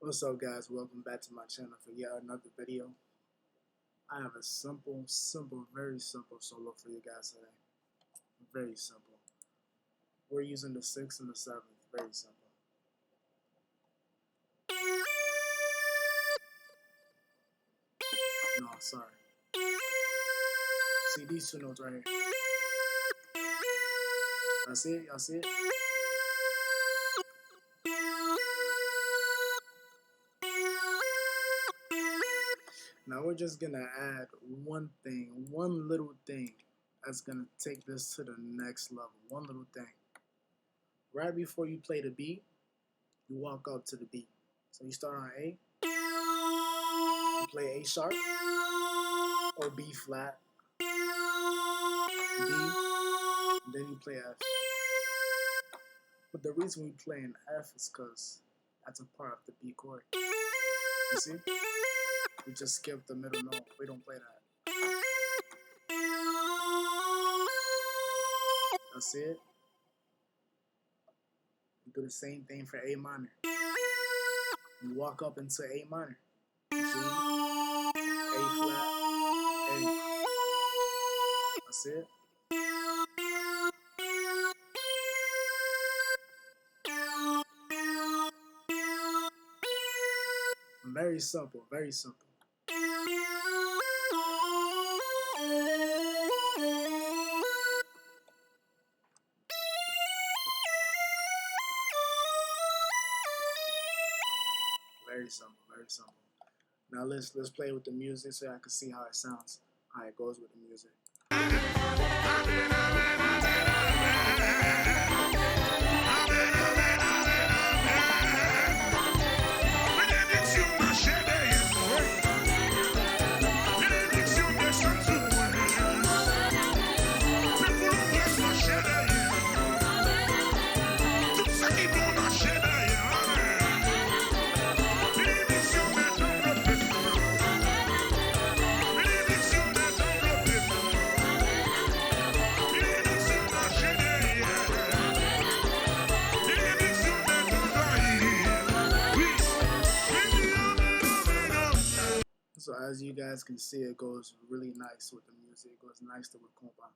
What's up, guys? Welcome back to my channel for yet another video. I have a very simple solo for you guys today. Very simple. We're using the 6th and the 7th. Very simple. No, sorry. See these two notes right here. Y'all see it? Y'all see it? Now we're just gonna add one little thing that's gonna take this to the next level. One little thing. Right before you play the beat, you walk up to the beat. So you start on A, you play A sharp or B flat, B, and then you play F. But the reason we play in F is because that's a part of the B chord. You see? We just skip the middle note. We don't play that. Y'all see it? We do the same thing for A minor. You walk up into A minor. G, A flat, A. That's it. Very simple, very simple. Very simple, very simple. Now let's play with the music so I can see how it sounds, how it goes with the music. So as you guys can see, it goes really nice with the music. It goes nice to the compa.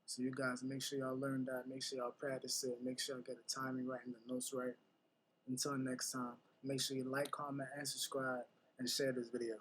So you guys make sure y'all learn that. Make sure y'all practice it. Make sure y'all get the timing right and the notes right. Until next time, make sure you like, comment, and subscribe, and share this video.